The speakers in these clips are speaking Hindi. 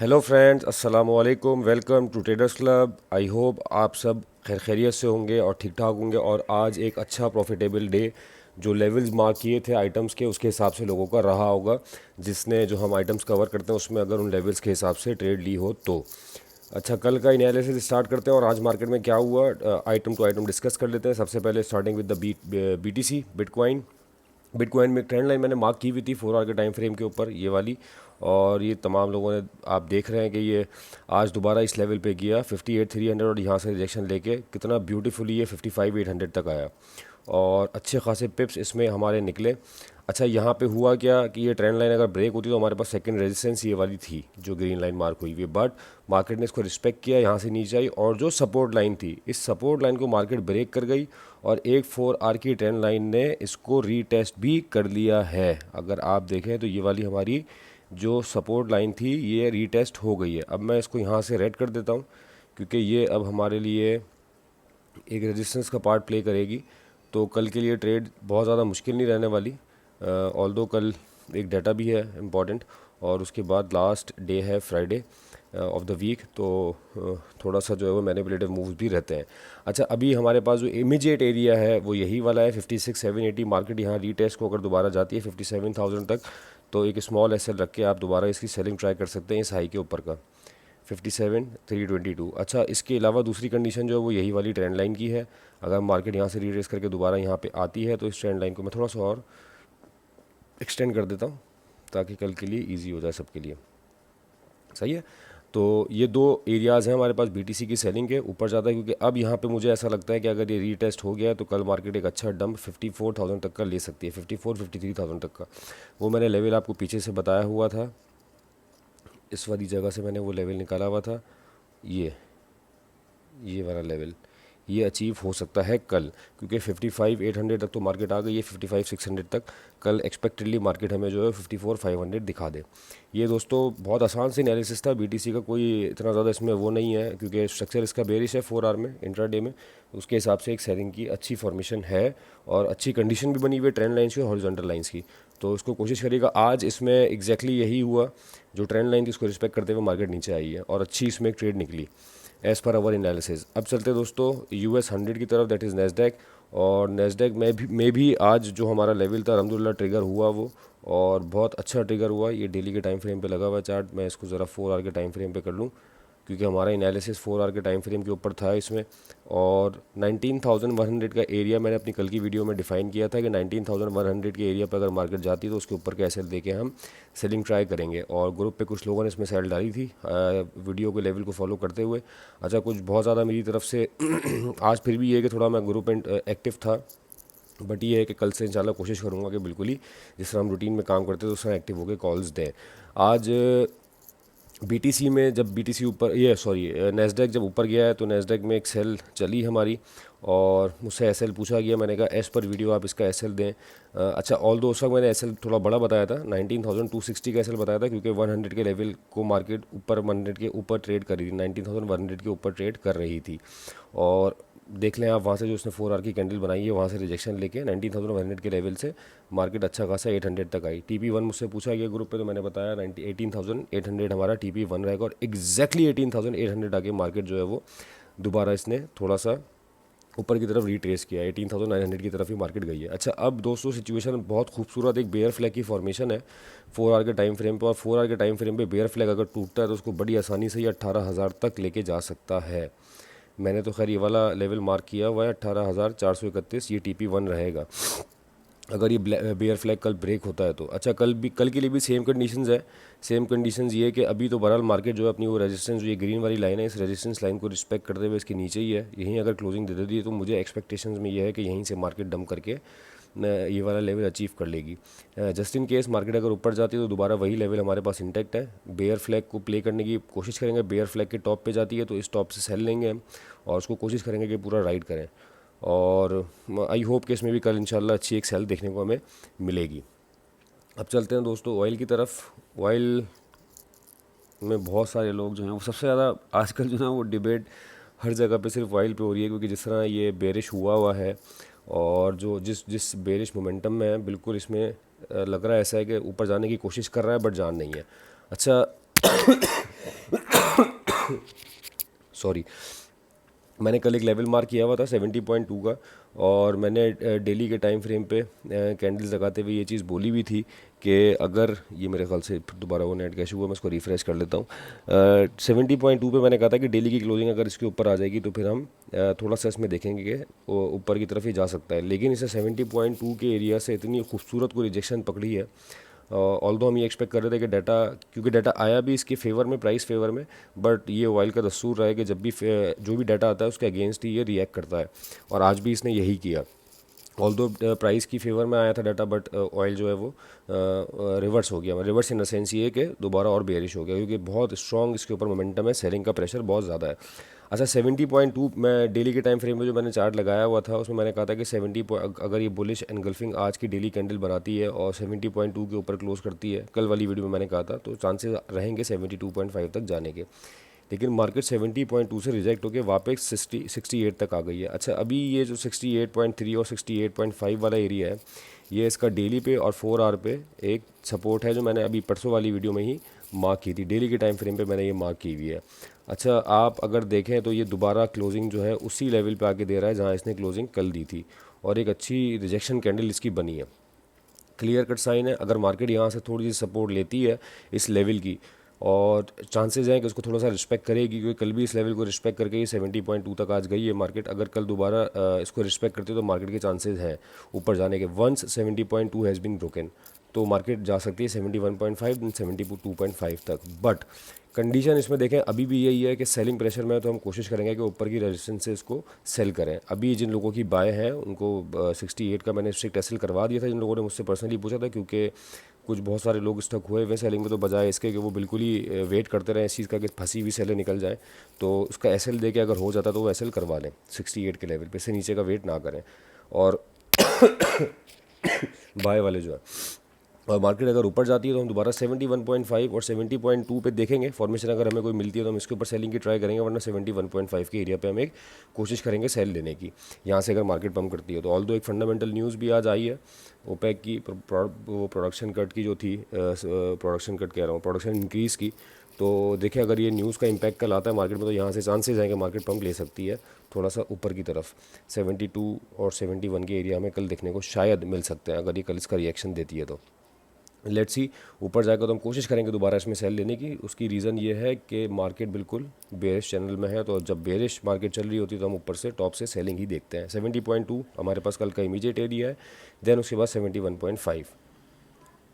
हेलो फ्रेंड्स, अस्सलाम वालेकुम। Welcome to traders club. I hope आप सब खैर खैरियत से होंगे और ठीक ठाक होंगे। और आज एक अच्छा प्रॉफिटेबल डे जो लेवल्स मार्क किए थे आइटम्स के, उसके हिसाब से लोगों का रहा होगा। जिसने जो हम आइटम्स कवर करते हैं उसमें अगर उन लेवल्स के हिसाब से ट्रेड ली हो तो अच्छा। कल का एनालिसिस स्टार्ट करते हैं और आज मार्केट में क्या हुआ आइटम टू आइटम डिस्कस कर लेते हैं। सबसे पहले starting with the BTC bitcoin. Bitcoin में ट्रेंड लाइन मैंने मार्क की हुई थी 4 आवर के टाइम फ्रेम के ऊपर, ये वाली। और ये तमाम लोगों ने, आप देख रहे हैं कि ये आज दोबारा इस लेवल पे गया 58,300 और यहाँ से रिजेक्शन लेके कितना ब्यूटीफुली ये 55,800 तक आया और अच्छे खासे पिप्स इसमें हमारे निकले। अच्छा, यहाँ पे हुआ क्या कि ये ट्रेंड लाइन अगर ब्रेक होती तो हमारे पास सेकंड रेजिस्टेंस ये वाली थी जो ग्रीन लाइन मार्क हुई हुई, बट मार्केट ने इसको रिस्पेक्ट किया, यहाँ से नीचे आई और जो सपोर्ट लाइन थी इस सपोर्ट लाइन को मार्केट ब्रेक कर गई और एक 4 आवर की ट्रेंड लाइन ने इसको रीटेस्ट भी कर लिया है। अगर आप देखें तो ये वाली हमारी जो सपोर्ट लाइन थी ये रीटेस्ट हो गई है। अब मैं इसको यहाँ से रेड कर देता हूँ क्योंकि ये अब हमारे लिए एक रेजिस्टेंस का पार्ट प्ले करेगी। तो कल के लिए ट्रेड बहुत ज़्यादा मुश्किल नहीं रहने वाली। ऑल्दो कल एक डाटा भी है इम्पॉर्टेंट और उसके बाद लास्ट डे है फ्राइडे ऑफ द वीक, तो थोड़ा सा जो है वो मैनिपुलेटिव मूव्स भी रहते हैं। अच्छा, अभी हमारे पास जो इमीडिएट एरिया है वो यही वाला है 56,780। मार्केट यहाँ रीटेस्ट को अगर दोबारा जाती है 57,000 तक तो एक स्मॉल एसएल रख के आप दोबारा इसकी सेलिंग ट्राई कर सकते हैं इस हाई के ऊपर का 57,322। अच्छा, इसके अलावा दूसरी कंडीशन जो है वो यही वाली ट्रेंड लाइन की है। अगर मार्केट यहाँ से रीट्रेस करके दोबारा यहाँ पे आती है तो इस ट्रेंड लाइन को मैं थोड़ा सा और एक्सटेंड कर देता हूँ ताकि कल के लिए इजी हो जाए सबके लिए। सही है। तो ये दो एरियाज़ हैं हमारे पास बीटीसी की सेलिंग के ऊपर जाता है क्योंकि अब यहाँ पे मुझे ऐसा लगता है कि अगर ये रीटेस्ट हो गया है तो कल मार्केट एक अच्छा डंप 54,000 तक का ले सकती है, 53,000 तक का। वो मैंने लेवल आपको पीछे से बताया हुआ था, इस वाली जगह से मैंने वो लेवल निकाला हुआ था। ये वाला लेवल ये अचीव हो सकता है कल क्योंकि 55,800 तक तो मार्केट आ गई है, 55,600 तक कल एक्सपेक्टेडली मार्केट हमें जो है 54,500 दिखा दे। ये दोस्तों बहुत आसान से एनालिसिस था बीटीसी का, कोई इतना ज़्यादा इसमें वो नहीं है क्योंकि स्ट्रक्चर इसका बेरिश है 4 आवर में इंट्राडे में। उसके हिसाब से एक सेलिंग की अच्छी फॉर्मेशन है और अच्छी कंडीशन भी बनी हुई है ट्रेंड लाइन्स की और हॉरिजॉन्टल लाइन्स की। तो इसको कोशिश करिएगा। आज इसमें एग्जैक्टली यही हुआ, जो ट्रेंड लाइन थी उसको रिस्पेक्ट करते हुए मार्केट नीचे आई है और अच्छी इसमें एक ट्रेड निकली एज़ पर अवर एनालिसिस। अब चलते दोस्तों US 100 की तरफ, दैट इज़ नेस्डैक। और नेस्डैक में भी आज जो हमारा लेवल था अलहमदिल्ला ट्रिगर हुआ वो, और बहुत अच्छा ट्रिगर हुआ। ये डेली के टाइम फ्रेम पे लगा हुआ चार्ट, मैं इसको ज़रा 4 आवर के टाइम फ्रेम पे कर लूँ क्योंकि हमारा एनालिसिस 4 आवर के टाइम फ्रेम के ऊपर था इसमें। और 19,100 का एरिया मैंने अपनी कल की वीडियो में डिफाइन किया था कि 19,100 के एरिया पर अगर मार्केट जाती है तो उसके ऊपर का एसएल देके हम सेलिंग ट्राई करेंगे। और ग्रुप पे कुछ लोगों ने इसमें सेल डाली थी वीडियो के लेवल को फॉलो करते हुए। अच्छा, कुछ बहुत ज़्यादा मेरी तरफ से आज फिर भी ये है कि थोड़ा मैं ग्रुप एक्टिव था, बट ये है कि कल से इंशाल्लाह कोशिश करूँगा कि बिल्कुल ही जिस तरह हम रूटीन में काम करते हैं तो उस तरह एक्टिव होकर कॉल्स दें। आज बीटीसी में जब बीटीसी ऊपर, ये सॉरी नेस्डैक जब ऊपर गया है तो नेस्डैक में एक सेल चली हमारी और मुझसे एसएल पूछा गया। मैंने कहा एस पर वीडियो आप इसका एसएल दें। अच्छा, ऑल दो उस वक्त मैंने एसएल थोड़ा बड़ा बताया था, 19,260 का एसएल बताया था क्योंकि 100 के लेवल को मार्केट ऊपर 100 के ऊपर ट्रेड कर रही थी, 19,100 के ऊपर ट्रेड कर रही थी। और देख लें आप वहाँ से जो उसने 4 आवर की कैंडल बनाई है वहाँ से रिजेक्शन लेके 19,100 के लेवल से मार्केट अच्छा खासा 800 तक आई। TP1 मुझसे पूछा गया ग्रुप पे तो मैंने बताया 18,800 हमारा TP1 रहेगा और एग्जैक्टली 18,800 आके मार्केट जो है वो दोबारा इसने थोड़ा सा ऊपर की तरफ रिट्रेस किया, 18,900 की तरफ ही मार्केट गई है। अच्छा, अब दोस्तों सिचुएशन बहुत खूबसूरत, एक बेयर फ्लैग की फॉर्मेशन है 4 आवर के टाइम फ्रेम पे, और 4 आवर के टाइम फ्रेम पे बेयर फ्लैग अगर टूटता है तो उसको बड़ी आसानी से ही 18,000 तक लेके जा सकता है। मैंने तो खैर ये वाला लेवल मार्क किया हुआ है 18,431, ये TP1 रहेगा अगर ये बेयर फ्लैग कल ब्रेक होता है तो। अच्छा, कल के लिए भी सेम कंडीशंस है। सेम कंडीशंस ये कि अभी तो बहरहाल मार्केट जो है अपनी वो रेजिस्टेंस, जो ये ग्रीन वाली लाइन है, इस रेजिस्टेंस लाइन को रिस्पेक्ट करते हुए इसके नीचे ही है। यहीं अगर क्लोजिंग दे देती है तो मुझे एक्सपेक्टेशंस में ये है कि यहीं से मार्केट डंप करके ये वाला लेवल अचीव कर लेगी। जस्ट इन केस मार्केट अगर ऊपर जाती है तो दोबारा वही लेवल हमारे पास इंटैक्ट है। बेयर फ्लैग को प्ले करने की कोशिश करेंगे, बेयर फ्लैग के टॉप पे जाती है तो इस टॉप से सेल लेंगे हम और उसको कोशिश करेंगे कि पूरा राइड करें। और आई होप कि इसमें भी कल इंशाल्लाह अच्छी एक सेल देखने को हमें मिलेगी। अब चलते हैं दोस्तों ऑयल की तरफ। ऑयल में बहुत सारे लोग जो हैं वो सबसे ज़्यादा आजकल जो है वो डिबेट हर जगह पे सिर्फ ऑयल पे हो रही है क्योंकि जिस तरह ये बेरिश हुआ है और जो जिस जिस बेरिश मोमेंटम में है बिल्कुल इसमें लग रहा है ऐसा है कि ऊपर जाने की कोशिश कर रहा है बट जान नहीं है। अच्छा सॉरी, मैंने कल एक लेवल मार्क किया हुआ था 70.2 का, और मैंने डेली के टाइम फ्रेम पे कैंडल्स लगाते हुए ये चीज़ बोली भी थी कि अगर ये मेरे ख्याल से फिर दोबारा वो नेट कैश हुआ, मैं इसको रिफ्रेश कर लेता हूँ। 70.2 पे मैंने कहा था कि डेली की क्लोजिंग अगर इसके ऊपर आ जाएगी तो फिर हम थोड़ा सा इसमें देखेंगे कि वो ऊपर की तरफ ही जा सकता है, लेकिन इसे 70.2 के एरिया से इतनी खूबसूरत कोई रिजेक्शन पकड़ी है। ऑल दो हम ये एक्सपेक्ट कर रहे थे कि डाटा, क्योंकि डाटा आया भी इसके फेवर में, प्राइस फेवर में, बट ये ऑयल का दस्तूर रहा है कि जब भी जो भी डाटा आता है उसके अगेंस्ट ही ये रिएक्ट करता है, और आज भी इसने यही किया। ऑल दो प्राइस की फेवर में आया था डाटा, बट ऑयल जो है वो रिवर्स हो गया। रिवर्स इन द सेंस ये कि दोबारा और बेरिश हो गया, क्योंकि बहुत स्ट्रॉन्ग इसके ऊपर मोमेंटम है, सेलिंग का प्रेशर बहुत ज़्यादा है। अच्छा, 70.2 मैं डेली के टाइम फ्रेम में जो मैंने चार्ट लगाया हुआ था उसमें मैंने कहा था कि 70 अगर ये बुलिश एनगल्फिंग आज की डेली कैंडल बनाती है और 70.2 के ऊपर क्लोज करती है, कल वाली वीडियो में मैंने कहा था, तो चांसेस रहेंगे 72.5 तक जाने के। लेकिन मार्केट 70.2 से रिजेक्ट होकर वापस 68 तक आ गई है। अच्छा, अभी ये जो 68.3 और 68.5 वाला एरिया है, ये इसका डेली पे और 4 आवर पे एक सपोर्ट है, जो मैंने अभी परसों वाली वीडियो में ही मार्क की थी। डेली के टाइम फ्रेम पे मैंने ये मार्क की हुई है। अच्छा, आप अगर देखें तो ये दोबारा क्लोजिंग जो है उसी लेवल पे आके दे रहा है जहाँ इसने क्लोजिंग कल दी थी, और एक अच्छी रिजेक्शन कैंडल इसकी बनी है। क्लियर कट साइन है, अगर मार्केट यहाँ से थोड़ी सी सपोर्ट लेती है इस लेवल की, और चांसेस हैं कि उसको थोड़ा सा रिस्पेक्ट करेगी, क्योंकि कल भी इस लेवल को रिस्पेक्ट करके ये 70.2 तक आज गई है मार्केट। अगर कल दोबारा इसको रिस्पेक्ट करती है तो मार्केट के चांसेस हैं ऊपर जाने के। वंस 70.2 हैज़ बीन ब्रोकन तो मार्केट जा सकती है 71.5 देन 72.5 तक। बट कंडीशन इसमें देखें अभी भी यही है कि सेलिंग प्रेशर में है, तो हम कोशिश करेंगे कि ऊपर की रेजिस्टेंस से इसको सेल करें। अभी जिन लोगों की बाय है उनको 68 का मैंने स्ट्रिक्ट एसएल करवा दिया था, जिन लोगों ने मुझसे पर्सनली पूछा था, क्योंकि कुछ बहुत सारे लोग स्टक हुए हुए सेलिंग में, तो बजाय इसके कि वो बिल्कुल ही वेट करते रहें इस चीज़ का कि फंसी हुई सेलें निकल जाए, तो उसका एसएल दे के अगर हो जाता तो वो एसएल करवा लें 68 के लेवल पे, इससे नीचे का वेट ना करें। और बाय वाले जो है, और मार्केट अगर ऊपर जाती है तो हम दोबारा 71.5 और 70.2 पे देखेंगे। फॉर्मेशन अगर हमें कोई मिलती है तो हम इसके ऊपर सेलिंग की ट्राई करेंगे, वरना 71.5 के एरिया पे हम एक कोशिश करेंगे सेल लेने की, यहाँ से अगर मार्केट पम्प करती है तो। ऑल दो एक फंडामेंटल न्यूज़ भी आज आई है ओपेक की, वो प्रोडक्शन कट की जो थी, प्रोडक्शन कट कह रहा हूँ, प्रोडक्शन इंक्रीज़ की। तो देखिए अगर ये न्यूज़ का इम्पैक्ट कल आता है मार्केट में तो यहाँ से चांसेस हैं कि मार्केट पम्प ले सकती है थोड़ा सा ऊपर की तरफ। 72 और 71 के एरिया हमें कल देखने को शायद मिल सकते हैं अगर ये कल इसका रिएक्शन देती है तो। लेट्स सी, ऊपर जाएगा तो हम कोशिश करेंगे दोबारा इसमें सेल लेने की। उसकी रीज़न ये है कि मार्केट बिल्कुल बेरिश चैनल में है, तो जब बेरिश मार्केट चल रही होती है तो हम ऊपर से टॉप से सेलिंग ही देखते हैं। 70.2 हमारे पास कल का इमीडिएट एरिया है, देन उसके बाद 71.5।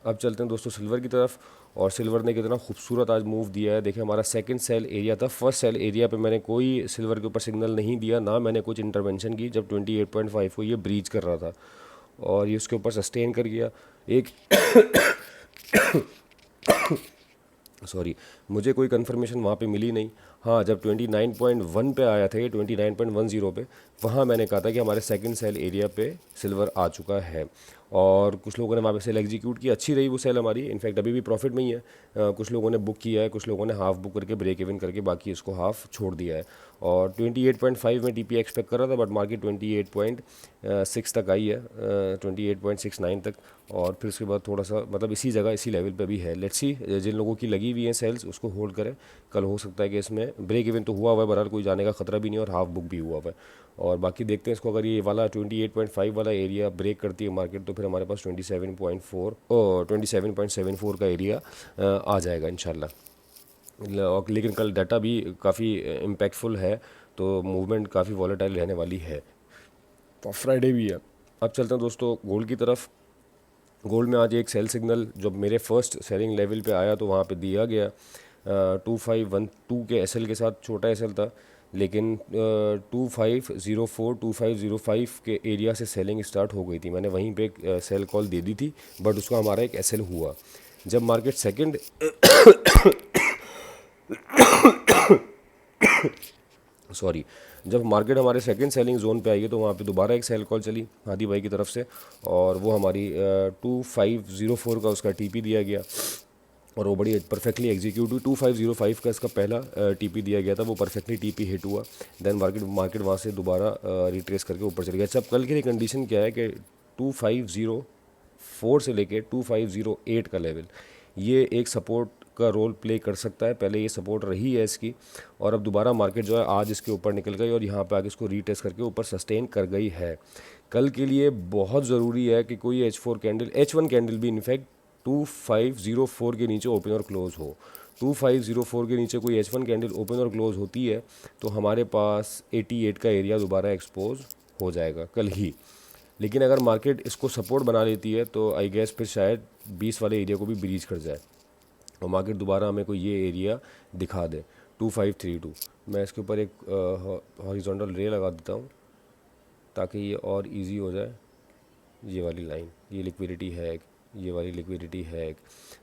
अब चलते हैं दोस्तों सिल्वर की तरफ, और सिल्वर ने कितना खूबसूरत आज मूव दिया है। देखिए हमारा सेकंड सेल एरिया था, फर्स्ट सेल एरिया पे मैंने कोई सिल्वर के ऊपर सिग्नल नहीं दिया, ना मैंने कुछ इंटरवेंशन की जब 28.5 को ये ब्रीच कर रहा था, और ये उसके ऊपर सस्टेन कर गया एक सॉरी, मुझे कोई कंफर्मेशन वहाँ पे मिली नहीं। हाँ, जब 29.1 पे आया था ये 29.10 पे, वहाँ मैंने कहा था कि हमारे सेकंड सेल एरिया पे सिल्वर आ चुका है, और कुछ लोगों ने वहाँ पे सेल एग्जीक्यूट की, अच्छी रही वो सेल हमारी, इनफैक्ट अभी भी प्रॉफिट में ही है। कुछ लोगों ने बुक किया है, कुछ लोगों ने हाफ बुक करके ब्रेक इवन करके बाकी इसको हाफ छोड़ दिया है। और 28.5 में टीपी एक्सपेक्ट कर रहा था, बट मार्केट 28.6 तक आई है, 28.69 तक, और फिर उसके बाद थोड़ा सा मतलब इसी जगह इसी लेवल पे भी है। लेट्स सी, जिन लोगों की लगी हुई है सेल्स उसको होल्ड करें, कल हो सकता है कि इसमें ब्रेक इवन तो हुआ हुआ है, बहरहाल कोई जाने का खतरा भी नहीं, और हाफ बुक भी हुआ हुआ है। और बाकी देखते हैं इसको, अगर ये वाला 28.5 वाला एरिया ब्रेक करती है मार्केट तो फिर हमारे पास 27.4 और 27.74 का एरिया आ जाएगा इंशाल्लाह। लेकिन कल डाटा भी काफ़ी इम्पैक्टफुल है, तो मूवमेंट काफ़ी वॉलेटाइल रहने वाली है, तो फ्राइडे भी है। अब चलते हैं दोस्तों गोल्ड की तरफ। गोल्ड में आज एक सेल सिग्नल जब मेरे फर्स्ट सेलिंग लेवल पे आया तो वहाँ पे दिया गया 2512 के एसएल के साथ, छोटा एसएल था, लेकिन 2504 2505 के एरिया से सेलिंग स्टार्ट हो गई थी। मैंने वहीं पे एक सेल कॉल दे दी थी, बट उसका हमारा एक एसएल हुआ। जब मार्केट सेकंड सॉरी, जब मार्केट हमारे सेकंड सेलिंग जोन पे आई है तो वहाँ पे दोबारा एक सेल कॉल चली हादी भाई की तरफ से, और वो हमारी 2504 का उसका टीपी दिया गया, और वो बड़ी परफेक्टली एग्जीक्यूट हुई। 2505 का इसका पहला टीपी दिया गया था, वो परफेक्टली टीपी हिट हुआ, देन मार्केट वहाँ से दोबारा रिट्रेस करके ऊपर चल गया। अच्छा, अब कल के लिए कंडीशन क्या है कि 2504 से लेके 2508 का लेवल, ये एक सपोर्ट का रोल प्ले कर सकता है। पहले ये सपोर्ट रही है इसकी, और अब दोबारा मार्केट जो है आज इसके ऊपर निकल गई और यहाँ पे आके इसको रीटेस्ट करके ऊपर सस्टेन कर गई है। कल के लिए बहुत ज़रूरी है कि कोई H4 कैंडल, H1 कैंडल भी इनफैक्ट 2504 के नीचे ओपन और क्लोज़ हो। 2504 के नीचे कोई H1 कैंडल ओपन और क्लोज़ होती है तो हमारे पास 88 का एरिया दोबारा एक्सपोज हो जाएगा कल ही। लेकिन अगर मार्केट इसको सपोर्ट बना लेती है तो आई गेस फिर शायद 20 वाले एरिया को भी ब्रीच कर जाए और मार्केट दोबारा हमें कोई ये एरिया दिखा दे 2532। मैं इसके ऊपर एक हॉरिजॉन्टल रे लगा देता हूँ ताकि ये और इजी हो जाए। ये वाली लाइन, ये लिक्विडिटी है, ये वाली लिक्विडिटी है,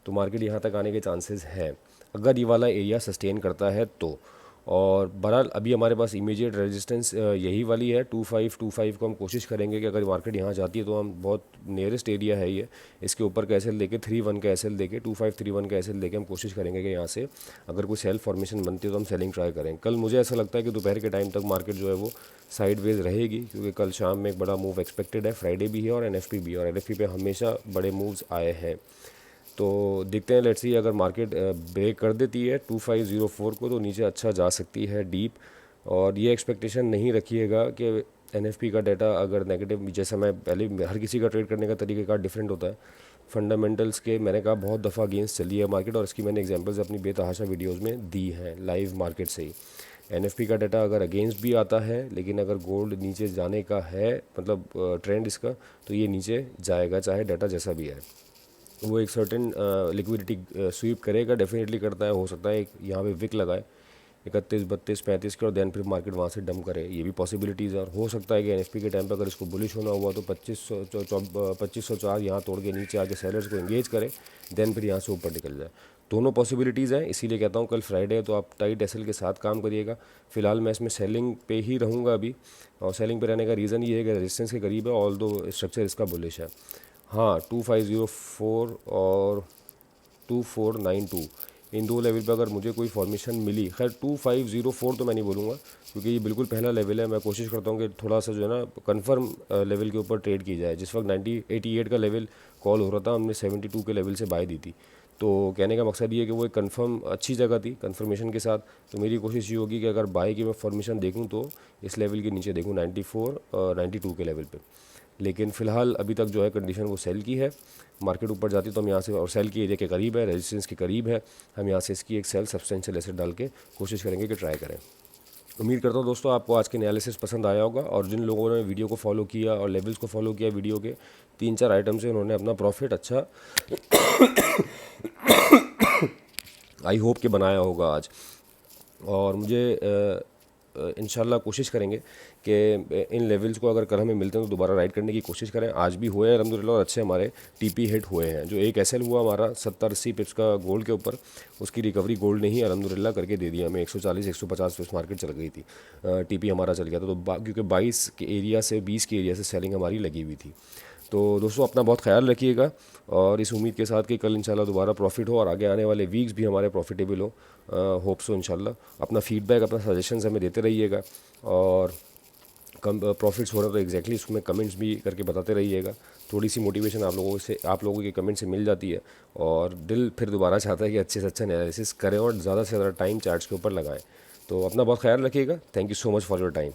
तो मार्केट यहाँ तक आने के चांसेस है अगर ये वाला एरिया सस्टेन करता है तो। और बहरहाल अभी हमारे पास इमीडिएट रेजिस्टेंस यही वाली है 2525 को हम कोशिश करेंगे कि अगर मार्केट यहाँ जाती है तो हम बहुत नियरेस्ट एरिया है ये, इसके ऊपर का एसएल देके 31 का एसएल देके 2531 का एसएल देके हम कोशिश करेंगे कि यहाँ से अगर कोई सेल फॉर्मेशन बनती है तो हम सेलिंग ट्राई करें। कल मुझे ऐसा लगता है कि दोपहर के टाइम तक मार्केट जो है वो साइडवेज रहेगी, क्योंकि कल शाम में एक बड़ा मूव एक्सपेक्टेड है। फ्राइडे भी है और एनएफपी भी है, और एनएफपी पे हमेशा बड़े मूव्स आए हैं। तो देखते हैं, लेट्स सी अगर मार्केट ब्रेक कर देती है 2504 को तो नीचे अच्छा जा सकती है डीप। और ये एक्सपेक्टेशन नहीं रखिएगा कि एनएफपी का डाटा अगर नेगेटिव, जैसा मैं पहले, हर किसी का ट्रेड करने का तरीक़ेकार डिफरेंट होता है। फंडामेंटल्स के मैंने कहा बहुत दफ़ा अगेंस्ट चली है मार्केट, और इसकी मैंने एग्जांपल्स अपनी बेतहाशा वीडियोस में दी हैं लाइव मार्केट से ही। एनएफपी का डाटा अगर अगेंस्ट भी आता है, लेकिन अगर गोल्ड नीचे जाने का है, मतलब ट्रेंड इसका, तो ये नीचे जाएगा चाहे डाटा जैसा भी है। वो एक सर्टेन लिक्विडिटी स्वीप करेगा, डेफिनेटली करता है। हो सकता है एक यहाँ पे विक लगाए 31 32 35 के, और देन फिर मार्केट वहाँ से डंप करे, ये भी पॉसिबिलिटीज़ है। और हो सकता है कि एनएफपी के टाइम पे अगर इसको बुलिश होना हुआ तो 2504 यहाँ तोड़ के नीचे आके सेलर्स को एंगेज करे, देन फिर यहाँ से ऊपर निकल जाए। दोनों पॉसिबिलिटीज़ हैं, इसीलिए कहता हूँ कल फ्राइडे है तो आप टाइट एसएल के साथ काम करिएगा। फिलहाल मैं इसमें सेलिंग पे ही रहूँगा अभी, और सेलिंग पे रहने का रीज़न ये है कि रेजिस्टेंस के करीब है, ऑल दो स्ट्रक्चर इसका बुलिश है। हाँ, 2504 और 2492 इन दो लेवल पे अगर मुझे कोई फॉर्मेशन मिली, खैर 2504 तो मैं नहीं बोलूँगा क्योंकि ये बिल्कुल पहला लेवल है। मैं कोशिश करता हूँ कि थोड़ा सा जो है ना कंफर्म लेवल के ऊपर ट्रेड की जाए। जिस वक्त 88 का लेवल कॉल हो रहा था, हमने 72 के लेवल से बाय दी थी। तो कहने का मकसद ये है कि वो एक कंफर्म अच्छी जगह थी कंफर्मेशन के साथ। तो मेरी कोशिश ये होगी कि अगर बाय की मैं फॉर्मेशन देखूँ तो इस लेवल के नीचे देखूँ 94 92 के लेवल पे। लेकिन फ़िलहाल अभी तक जो है कंडीशन वो सेल की है। मार्केट ऊपर जाती तो हम यहाँ से, और सेल की एरिया के करीब है, रेजिस्टेंस के करीब है, हम यहाँ से इसकी एक सेल सब्सटेंशियल एसेट डाल के कोशिश करेंगे कि ट्राई करें। उम्मीद करता हूँ दोस्तों आपको आज के एनालिसिस पसंद आया होगा, और जिन लोगों ने वीडियो को फॉलो किया और लेवल्स को फॉलो किया वीडियो के 3-4 आइटम से, उन्होंने अपना प्रॉफिट अच्छा आई होप कि बनाया होगा आज। और मुझे इंशाल्लाह कोशिश करेंगे कि इन लेवल्स को अगर कल हमें मिलते हैं तो दोबारा राइड करने की कोशिश करें। आज भी हुए हैं अल्हम्दुलिल्लाह, और अच्छे हमारे टीपी हिट हुए हैं। जो एक एसएल हुआ हमारा 70-80 पिप्स का गोल्ड के ऊपर, उसकी रिकवरी गोल्ड ने ही अल्हम्दुलिल्लाह करके दे दिया हमें। 140-150 पिप्स मार्केट चल गई थी, टीपी हमारा चल गया था। तो क्योंकि 22 के एरिया से 20 के एरिया से सेलिंग हमारी लगी हुई थी। तो दोस्तों अपना बहुत ख्याल रखिएगा, और इस उम्मीद के साथ कि कल इंशाल्लाह दोबारा प्रॉफिट हो और आगे आने वाले वीक्स भी हमारे प्रॉफिटेबल हो। होप सो इंशाल्लाह। अपना फीडबैक, अपना सजेशंस हमें देते रहिएगा, और कम प्रॉफिट्स हो रहा है तो एग्जैक्टली उसमें कमेंट्स भी करके बताते रहिएगा। थोड़ी सी मोटिवेशन आप लोगों के कमेंट से मिल जाती है, और दिल फिर दोबारा चाहता है कि अच्छे से अच्छा एनालिसिस करें और ज़्यादा से ज़्यादा टाइम चार्ट्स के ऊपर लगाएं। तो अपना बहुत ख्याल रखिएगा। Thank you so much for your time.